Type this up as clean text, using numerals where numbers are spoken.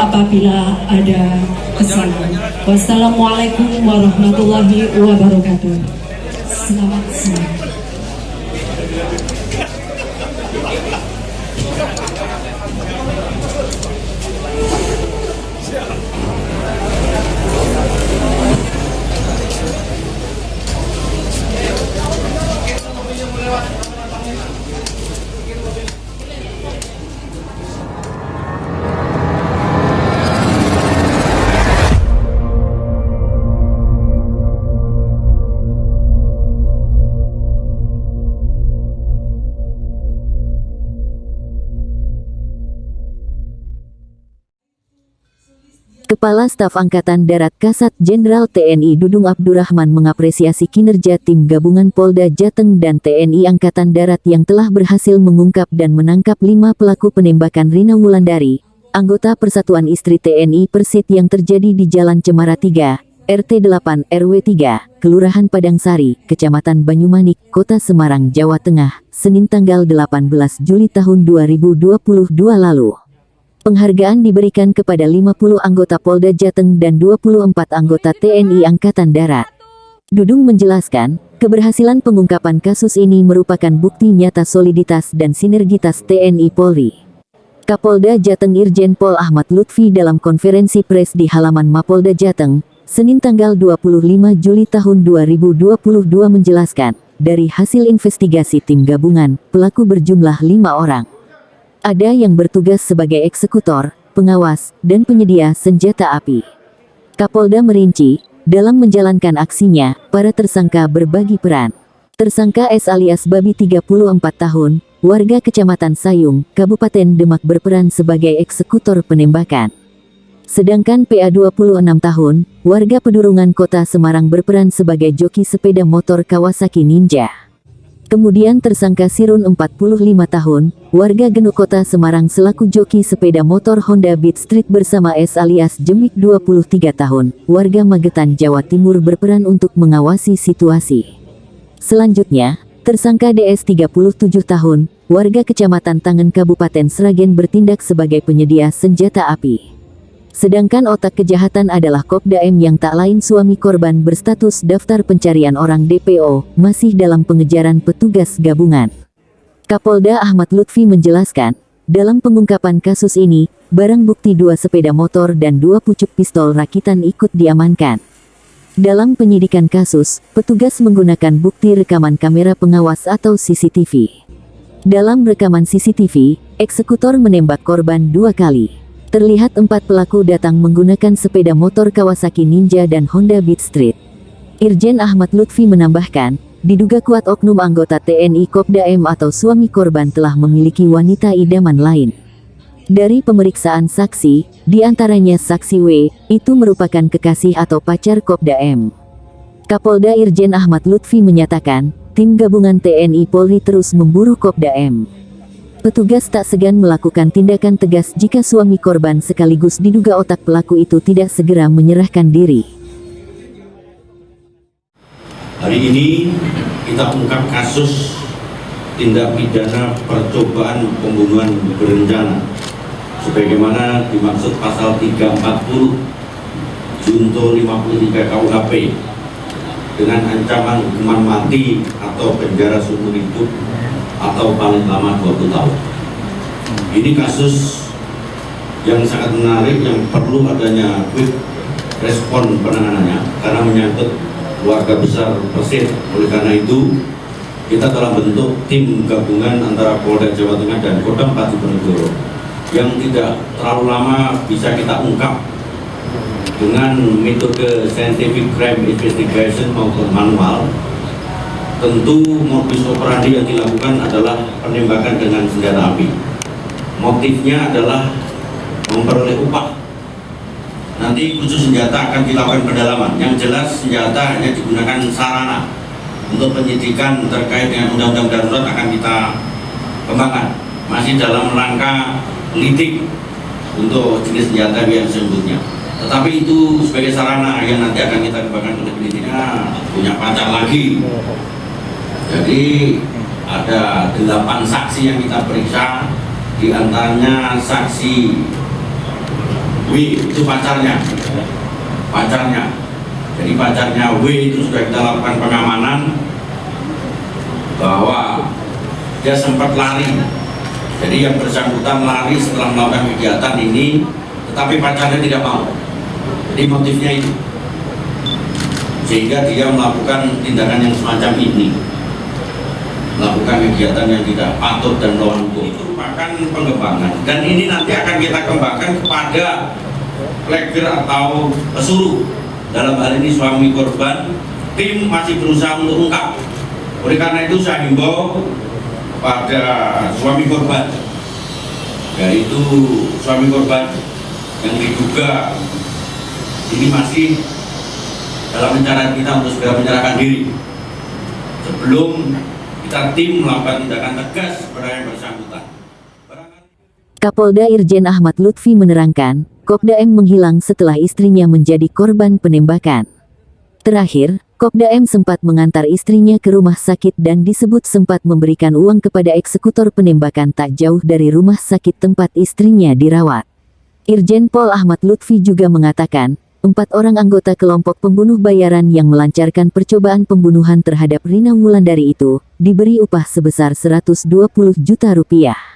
apabila ada kesalahan. Wassalamualaikum warahmatullahi wabarakatuh. Selamat siang. Kepala Staf Angkatan Darat Kasat Jenderal TNI Dudung Abdurrahman mengapresiasi kinerja tim gabungan Polda Jateng dan TNI Angkatan Darat yang telah berhasil mengungkap dan menangkap 5 pelaku penembakan Rina Wulandari, anggota Persatuan Istri TNI Persit yang terjadi di Jalan Cemara 3, RT 8 RW 3, Kelurahan Padangsari, Kecamatan Banyumanik, Kota Semarang, Jawa Tengah, Senin tanggal 18 Juli tahun 2022 lalu. Penghargaan diberikan kepada 50 anggota Polda Jateng dan 24 anggota TNI Angkatan Darat. Dudung menjelaskan, keberhasilan pengungkapan kasus ini merupakan bukti nyata soliditas dan sinergitas TNI Polri. Kapolda Jateng Irjen Pol Ahmad Lutfi dalam konferensi pers di halaman Mapolda Jateng, Senin tanggal 25 Juli tahun 2022 menjelaskan, dari hasil investigasi tim gabungan, pelaku berjumlah 5 orang. Ada yang bertugas sebagai eksekutor, pengawas, dan penyedia senjata api. Kapolda merinci, dalam menjalankan aksinya, para tersangka berbagi peran. Tersangka S alias Babi 34 tahun, warga Kecamatan Sayung, Kabupaten Demak berperan sebagai eksekutor penembakan. Sedangkan PA 26 tahun, warga Pedurungan Kota Semarang berperan sebagai joki sepeda motor Kawasaki Ninja. Kemudian tersangka Sirun 45 tahun, warga Genuk Kota Semarang selaku joki sepeda motor Honda Beat Street bersama S alias Jemik 23 tahun, warga Magetan Jawa Timur berperan untuk mengawasi situasi. Selanjutnya, tersangka DS 37 tahun, warga Kecamatan Tangen Kabupaten Sragen bertindak sebagai penyedia senjata api. Sedangkan otak kejahatan adalah Kopda M yang tak lain suami korban berstatus daftar pencarian orang DPO, masih dalam pengejaran petugas gabungan. Kapolda Ahmad Lutfi menjelaskan, dalam pengungkapan kasus ini, barang bukti 2 sepeda motor dan 2 pucuk pistol rakitan ikut diamankan. Dalam penyidikan kasus, petugas menggunakan bukti rekaman kamera pengawas atau CCTV. Dalam rekaman CCTV, eksekutor menembak korban 2 kali. Terlihat 4 pelaku datang menggunakan sepeda motor Kawasaki Ninja dan Honda Beat Street. Irjen Ahmad Lutfi menambahkan, diduga kuat oknum anggota TNI Kopda M atau suami korban telah memiliki wanita idaman lain. Dari pemeriksaan saksi, diantaranya saksi W, itu merupakan kekasih atau pacar Kopda M. Kapolda Irjen Ahmad Lutfi menyatakan, tim gabungan TNI Polri terus memburu Kopda M. Petugas tak segan melakukan tindakan tegas jika suami korban sekaligus diduga otak pelaku itu tidak segera menyerahkan diri. Hari ini kita ungkap kasus tindak pidana percobaan pembunuhan berencana sebagaimana dimaksud pasal 340 Junto 53 KUHP dengan ancaman hukuman mati atau penjara seumur hidup atau paling lama 20 tahun. Ini kasus yang sangat menarik yang perlu adanya quick respon penanganannya karena menyangkut keluarga besar Persit. Oleh karena itu, kita telah bentuk tim gabungan antara Polda Jawa Tengah dan Kodam Diponegoro yang tidak terlalu lama bisa kita ungkap dengan metode scientific crime investigation maupun manual. Tentu modus operandi yang dilakukan adalah penembakan dengan senjata api. Motifnya adalah memperoleh upah. Nanti khusus senjata akan dilakukan pendalaman. Yang jelas senjata hanya digunakan sarana. Untuk penyidikan terkait dengan undang-undang darurat akan kita kembangkan. Masih dalam rangka lidik untuk jenis senjata yang sesungguhnya. Tetapi itu sebagai sarana yang nanti akan kita kembangkan oleh penyidiknya. Punya pacar lagi. Jadi ada 8 saksi yang kita periksa, di antaranya saksi W itu pacarnya. Jadi pacarnya W itu sudah kita lakukan pengamanan bahwa dia sempat lari. Jadi yang bersangkutan lari setelah melakukan kegiatan ini, tetapi pacarnya tidak mau. Jadi motifnya itu, sehingga dia melakukan tindakan yang semacam ini, melakukan kegiatan yang tidak patut dan melawan hukum. Itu merupakan pengembangan, dan ini nanti akan kita kembangkan kepada pleger atau pesuruh. Dalam hal ini suami korban, tim masih berusaha untuk ungkap. Oleh karena itu saya himbau pada suami korban, yaitu suami korban yang diduga ini masih dalam pencarian kita untuk segera menyerahkan diri sebelum kita tim melakukan tindakan tegas kepada yang bersangkutan. Kapolda Irjen Ahmad Lutfi menerangkan, Kopda M menghilang setelah istrinya menjadi korban penembakan. Terakhir, Kopda M sempat mengantar istrinya ke rumah sakit dan disebut sempat memberikan uang kepada eksekutor penembakan tak jauh dari rumah sakit tempat istrinya dirawat. Irjen Pol Ahmad Lutfi juga mengatakan, 4 orang anggota kelompok pembunuh bayaran yang melancarkan percobaan pembunuhan terhadap Rina Wulandari itu diberi upah sebesar 120 juta rupiah.